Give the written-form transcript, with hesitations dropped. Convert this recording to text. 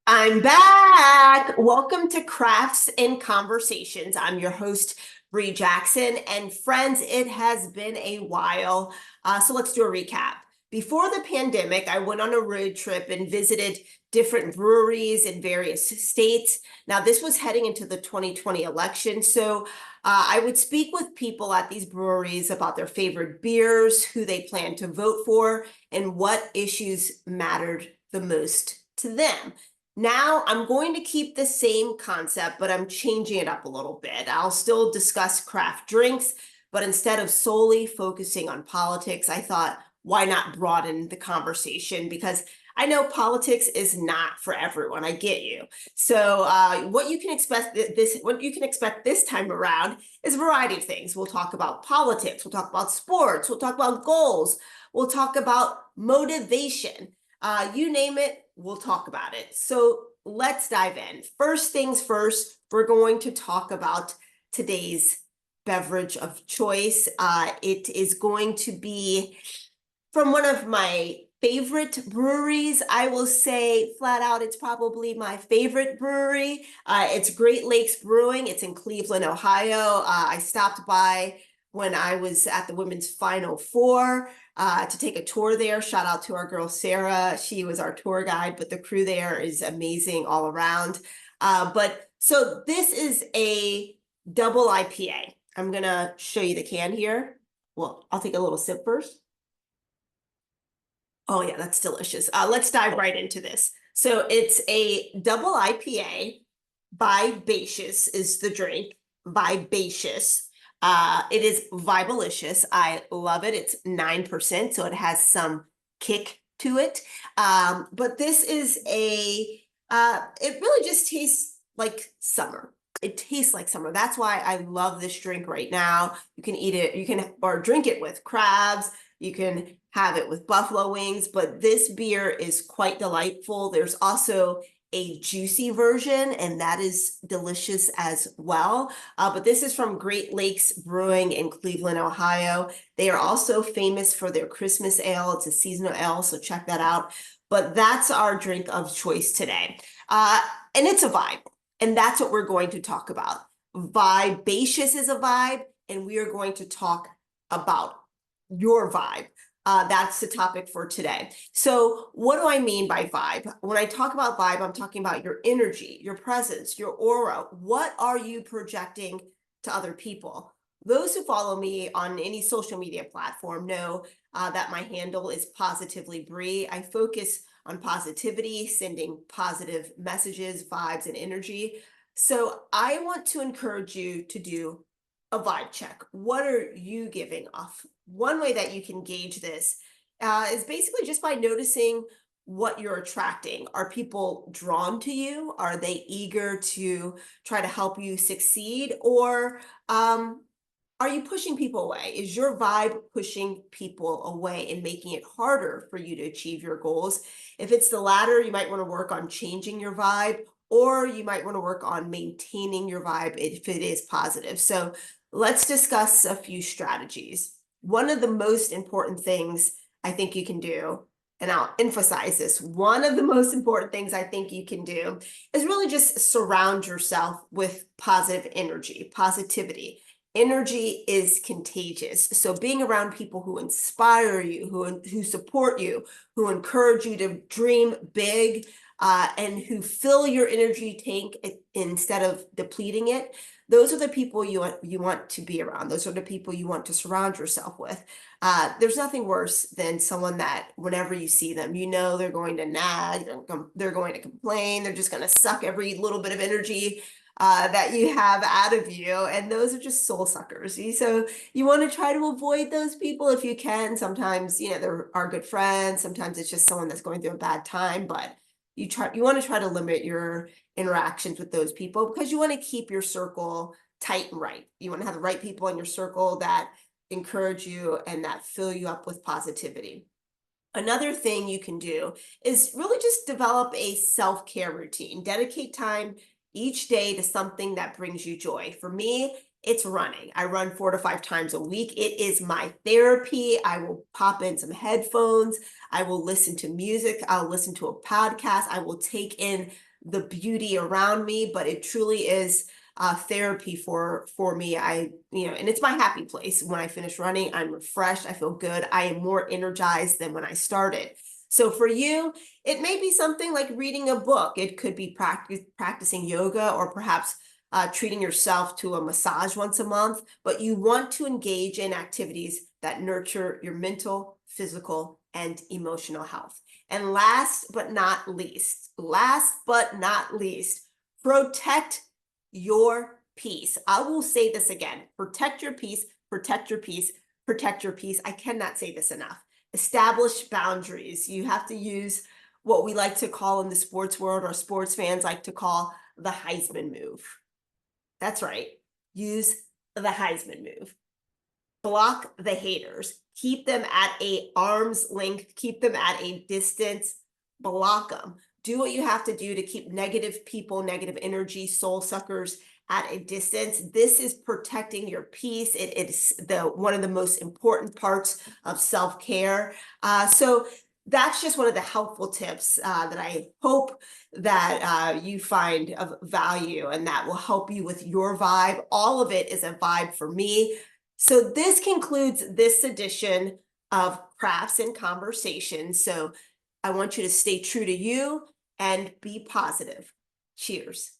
I'm back. Welcome to Crafts and Conversations. I'm your host, Brie Jackson. And friends, it has been a while. So let's do a recap. Before the pandemic, I went on a road trip and visited different breweries in various states. Now, this was heading into the 2020 election. So I would speak with people at these breweries about their favorite beers, who they plan to vote for, and what issues mattered the most to them. Now I'm going to keep the same concept, but I'm changing it up a little bit. I'll still discuss craft drinks, but instead of solely focusing on politics, I thought, why not broaden the conversation? Because I know politics is not for everyone. I get you. So what you can expect this time around is a variety of things. We'll talk about politics. We'll talk about sports. We'll talk about goals. We'll talk about motivation. You name it, we'll talk about it. So let's dive in. First things first, we're going to talk about today's beverage of choice. It is going to be from one of my favorite breweries. I will say flat out, it's probably my favorite brewery. It's Great Lakes Brewing. It's in Cleveland, Ohio. I stopped by when I was at the women's Final Four to take a tour there. Shout out to our girl, Sarah. She was our tour guide, but the crew there is amazing all around. So this is a double IPA. I'm going to show you the can here. Well, I'll take a little sip first. Oh yeah, that's delicious. Let's dive right into this. So it's a double IPA. Vibacious is the drink. Vibacious. It is Vibalicious. I love it. It's 9%, so it has some kick to it. But this is it really just tastes like summer. It tastes like summer. That's why I love this drink right now. You can eat it, or drink it with crabs. You can have it with buffalo wings, but this beer is quite delightful. There's also a juicy version, and that is delicious as well. But this is from Great Lakes Brewing in Cleveland, Ohio. They are also famous for their Christmas ale. It's a seasonal ale, so check that out. But that's our drink of choice today. And it's a vibe, and that's what we're going to talk about. Vibacious is a vibe, and we are going to talk about your vibe. That's the topic for today. So what do I mean by vibe? When I talk about vibe, I'm talking about your energy, your presence, your aura. What are you projecting to other people? Those who follow me on any social media platform know that my handle is Positively Brie. I focus on positivity, sending positive messages, vibes, and energy. So I want to encourage you to do a vibe check. What are you giving off? One way that you can gauge this is basically just by noticing what you're attracting. Are people drawn to you? Are they eager to try to help you succeed? Or are you pushing people away? Is your vibe pushing people away and making it harder for you to achieve your goals? If it's the latter, you might want to work on changing your vibe, or you might want to work on maintaining your vibe if it is positive. So let's discuss a few strategies. One of the most important things I think you can do, and I'll emphasize this, one of the most important things I think you can do is really just surround yourself with positive energy, positivity. Energy is contagious. So being around people who inspire you, who support you, who encourage you to dream big, and who fill your energy tank instead of depleting it, those are the people you want to be around. Those are the people you want to surround yourself with. There's nothing worse than someone that whenever you see them, you know they're going to nag, they're going to complain, they're just going to suck every little bit of energy that you have out of you. And those are just soul suckers. So you want to try to avoid those people if you can. Sometimes, there are good friends. Sometimes it's just someone that's going through a bad time, but you want to try to limit your interactions with those people because you want to keep your circle tight and right. You want to have the right people in your circle that encourage you and that fill you up with positivity. Another thing you can do is really just develop a self-care routine. Dedicate time each day to something that brings you joy. For me, it's running. I run 4 to 5 times a week. It is my therapy. I will pop in some headphones. I will listen to music. I'll listen to a podcast. I will take in the beauty around me, but it truly is therapy for me. And it's my happy place. When I finish running, I'm refreshed. I feel good. I am more energized than when I started. So for you, it may be something like reading a book. It could be practicing yoga, or perhaps treating yourself to a massage once a month, but you want to engage in activities that nurture your mental, physical, and emotional health. And last but not least, protect your peace. I will say this again: protect your peace, protect your peace, protect your peace. I cannot say this enough. Establish boundaries. You have to use what we like to call in the sports world, or sports fans like to call, the Heisman move. That's right. Use the Heisman move. Block the haters. Keep them at a arm's length. Keep them at a distance. Block them. Do what you have to do to keep negative people, negative energy, soul suckers at a distance. This is protecting your peace. It is one of the most important parts of self-care. So that's just one of the helpful tips that I hope that you find of value, and that will help you with your vibe. All of it is a vibe for me. So this concludes this edition of Crafts and Conversations. So I want you to stay true to you and be positive. Cheers.